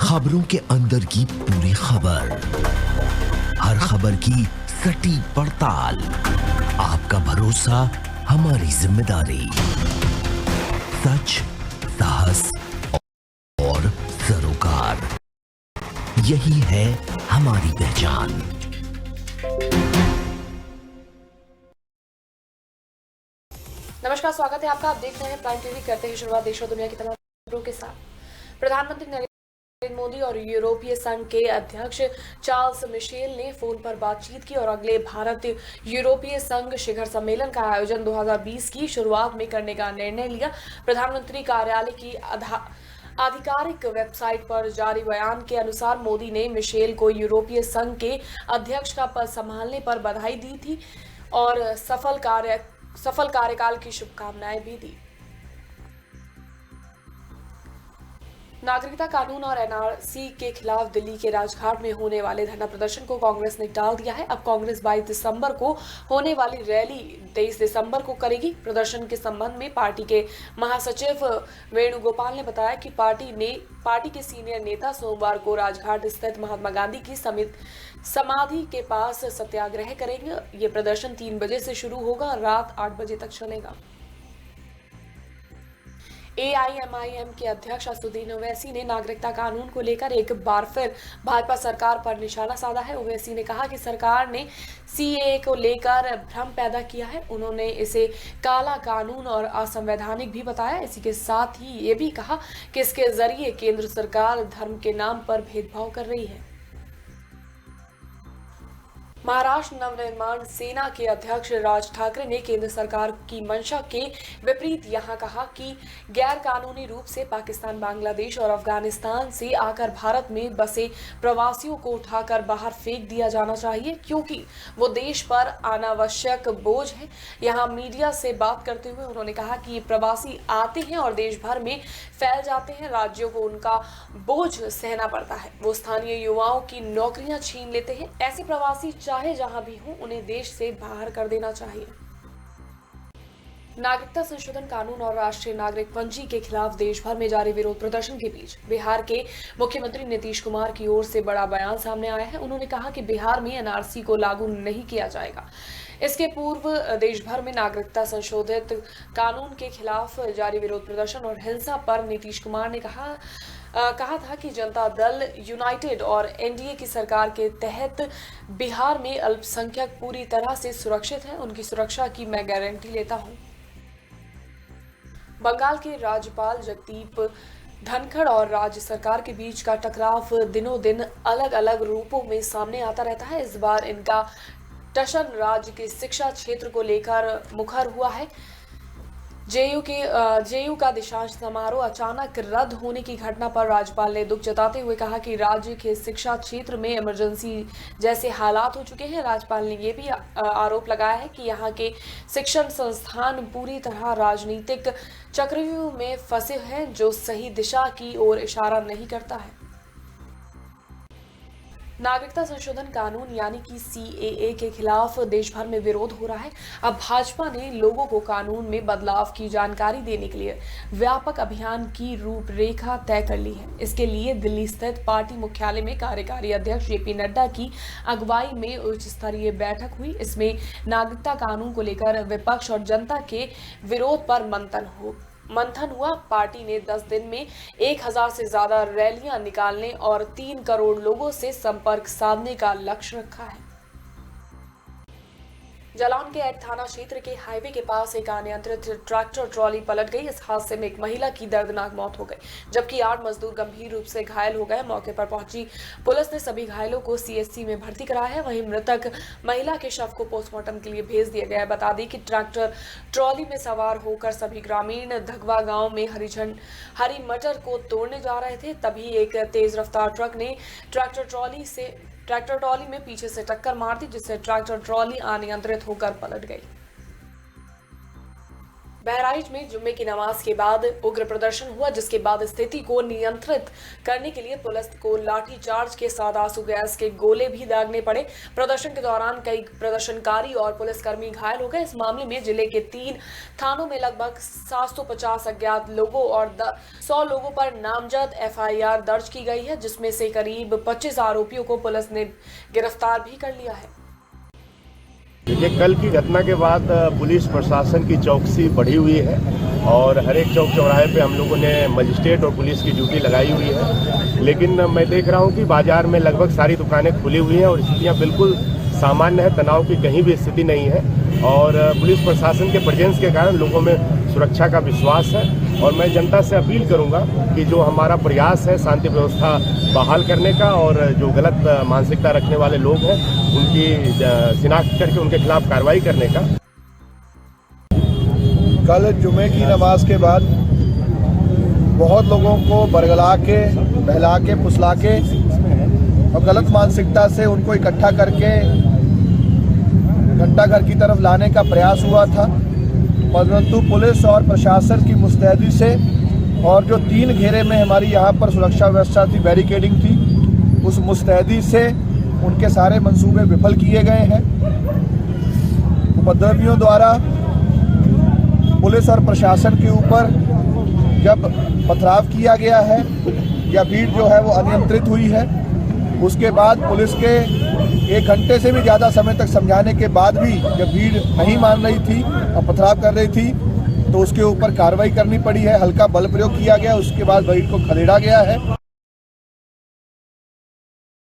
खबरों के अंदर की पूरी खबर, हर खबर की सटीक पड़ताल, आपका भरोसा हमारी जिम्मेदारी। सच, साहस और सरोकार, यही है हमारी पहचान। नमस्कार, स्वागत है आपका। आप देख रहे हैं प्राइम टीवी। करते हैं शुरुआत देश और दुनिया की तमाम खबरों के साथ। प्रधानमंत्री नरेंद्र मोदी और यूरोपीय संघ के अध्यक्ष चार्ल्स मिशेल ने फोन पर बातचीत की और अगले भारत यूरोपीय संघ शिखर सम्मेलन का आयोजन 2020 की शुरुआत में करने का निर्णय लिया। प्रधानमंत्री कार्यालय की आधिकारिक वेबसाइट पर जारी बयान के अनुसार मोदी ने मिशेल को यूरोपीय संघ के अध्यक्ष का पद संभालने पर बधाई दी थी और सफल कार्यकाल की शुभकामनाएं भी दी। नागरिकता कानून और एनआरसी के खिलाफ दिल्ली के राजघाट में होने वाले धरना प्रदर्शन को कांग्रेस ने टाल दिया है। अब कांग्रेस 22 दिसंबर को होने वाली रैली 23 दिसंबर को करेगी। प्रदर्शन के संबंध में पार्टी के महासचिव वेणुगोपाल ने बताया कि पार्टी के सीनियर नेता सोमवार को राजघाट स्थित महात्मा गांधी की समाधि के पास सत्याग्रह करेंगे। ये प्रदर्शन 3 बजे से शुरू होगा और रात 8 बजे तक चलेगा। एआईएमआईएम के अध्यक्ष असदुद्दीन ओवैसी ने नागरिकता कानून को लेकर एक बार फिर भाजपा सरकार पर निशाना साधा है। ओवैसी ने कहा कि सरकार ने सीएए को लेकर भ्रम पैदा किया है। उन्होंने इसे काला कानून और असंवैधानिक भी बताया। इसी के साथ ही ये भी कहा कि इसके जरिए केंद्र सरकार धर्म के नाम पर भेदभाव कर रही है। महाराष्ट्र नवनिर्माण सेना के अध्यक्ष राज ठाकरे ने केंद्र सरकार की मंशा के विपरीत यहां कहा कि गैर कानूनी रूप से पाकिस्तान, बांग्लादेश और अफगानिस्तान से आकर भारत में बसे प्रवासियों को उठाकर बाहर फेंक दिया जाना चाहिए, क्योंकि वो देश पर अनावश्यक बोझ है। यहां मीडिया से बात करते हुए उन्होंने कहा कि ये प्रवासी आते हैं और देश भर में फैल जाते हैं। राज्यों को उनका बोझ सहना पड़ता है। वो स्थानीय युवाओं की नौकरियां छीन लेते हैं। ऐसे प्रवासी चाहे जहां भी हो, उन्हें देश से बाहर कर देना चाहिए। नागरिकता संशोधन कानून और राष्ट्रीय नागरिक पंजी के खिलाफ देश भर में जारी विरोध प्रदर्शन के बीच बिहार के मुख्यमंत्री नीतीश कुमार की ओर से बड़ा बयान सामने आया है। उन्होंने कहा कि बिहार में एनआरसी को लागू नहीं किया जाएगा। इसके पूर्व देश भर में नागरिकता संशोधित कानून के खिलाफ जारी विरोध प्रदर्शन और हिंसा पर नीतीश कुमार ने कहा था कि जनता दल यूनाइटेड और एनडीए की सरकार के तहत बिहार में अल्पसंख्यक पूरी तरह से सुरक्षित है। उनकी सुरक्षा की मैं गारंटी लेता हूं। बंगाल के राज्यपाल जगदीप धनखड़ और राज्य सरकार के बीच का टकराव दिनों दिन अलग अलग रूपों में सामने आता रहता है। इस बार इनका टशन राज्य के शिक्षा क्षेत्र को लेकर मुखर हुआ है। जेयू का दीक्षांत समारोह अचानक रद्द होने की घटना पर राज्यपाल ने दुख जताते हुए कहा कि राज्य के शिक्षा क्षेत्र में इमरजेंसी जैसे हालात हो चुके हैं। राज्यपाल ने यह भी आरोप लगाया है कि यहाँ के शिक्षण संस्थान पूरी तरह राजनीतिक चक्रव्यूह में फंसे हैं, जो सही दिशा की ओर इशारा नहीं करता है। नागरिकता संशोधन कानून यानी कि सीएए के खिलाफ देश भर में विरोध हो रहा है। अब भाजपा ने लोगों को कानून में बदलाव की जानकारी देने के लिए व्यापक अभियान की रूपरेखा तय कर ली है। इसके लिए दिल्ली स्थित पार्टी मुख्यालय में कार्यकारी अध्यक्ष जेपी नड्डा की अगुवाई में उच्च स्तरीय बैठक हुई। इसमें नागरिकता कानून को लेकर विपक्ष और जनता के विरोध पर मंथन हुआ। पार्टी ने 10 दिन में 1000 से ज्यादा रैलियां निकालने और 3 करोड़ लोगों से संपर्क साधने का लक्ष्य रखा है। जालौन के एड थाना क्षेत्र के हाईवे के पास एक अनियंत्रित ट्रैक्टर ट्रॉली पलट गई। इस हादसे में एक महिला की दर्दनाक मौत हो गई, जबकि 8 मजदूर गंभीर रूप से घायल हो गए। मौके पर पहुंची पुलिस ने सभी घायलों को सीएचसी में भर्ती कराया है। वहीं मृतक महिला के शव को पोस्टमार्टम के लिए भेज दिया गया है। बता दें कि ट्रैक्टर ट्रॉली में सवार होकर सभी ग्रामीण धगवा गांव में हरी मटर को तोड़ने जा रहे थे। तभी एक तेज रफ्तार ट्रक ने ट्रैक्टर ट्रॉली में पीछे से टक्कर मार दी, जिससे ट्रैक्टर ट्रॉली अनियंत्रित होकर पलट गई। बहराइच में जुम्मे की नमाज के बाद उग्र प्रदर्शन हुआ, जिसके बाद स्थिति को नियंत्रित करने के लिए पुलिस को लाठीचार्ज के साथ आंसू गैस के गोले भी दागने पड़े। प्रदर्शन के दौरान कई प्रदर्शनकारी और पुलिसकर्मी घायल हो गए। इस मामले में जिले के 3 थानों में लगभग 750 अज्ञात लोगों और 100 लोगों पर नामजद FIR दर्ज की गई है, जिसमें से करीब 25 आरोपियों को पुलिस ने गिरफ्तार भी कर लिया है। ये कल की घटना के बाद पुलिस प्रशासन की चौकसी बढ़ी हुई है और हर एक चौक चौराहे पे हम लोगों ने मजिस्ट्रेट और पुलिस की ड्यूटी लगाई हुई है। लेकिन मैं देख रहा हूँ कि बाजार में लगभग सारी दुकानें खुली हुई हैं और स्थितियाँ बिल्कुल सामान्य है, तनाव की कहीं भी स्थिति नहीं है और पुलिस प्रशासन के प्रेजेंस के कारण लोगों में सुरक्षा का विश्वास है। और मैं जनता से अपील करूंगा कि जो हमारा प्रयास है शांति व्यवस्था बहाल करने का और जो गलत मानसिकता रखने वाले लोग हैं उनकी शिनाख्त करके उनके खिलाफ कार्रवाई करने का। कल जुमे की नमाज के बाद बहुत लोगों को बरगला के, बहला के, फुसला के और गलत मानसिकता से उनको इकट्ठा करके घंटाघर की तरफ लाने का प्रयास हुआ था, परंतु पुलिस और प्रशासन की मुस्तैदी से और जो 3 घेरे में हमारी यहाँ पर सुरक्षा व्यवस्था थी, बैरिकेडिंग थी, उस मुस्तैदी से उनके सारे मंसूबे विफल किए गए हैं। उपद्रवियों द्वारा पुलिस और प्रशासन के ऊपर जब पथराव किया गया है या भीड़ जो है वो अनियंत्रित हुई है, उसके बाद पुलिस के 1 घंटे से भी ज़्यादा समय तक समझाने के बाद भी जब भीड़ नहीं मान रही थी और पथराव कर रही थी तो उसके ऊपर कार्रवाई करनी पड़ी है। हल्का बल प्रयोग किया गया, उसके बाद भीड़ को खदेड़ा गया है।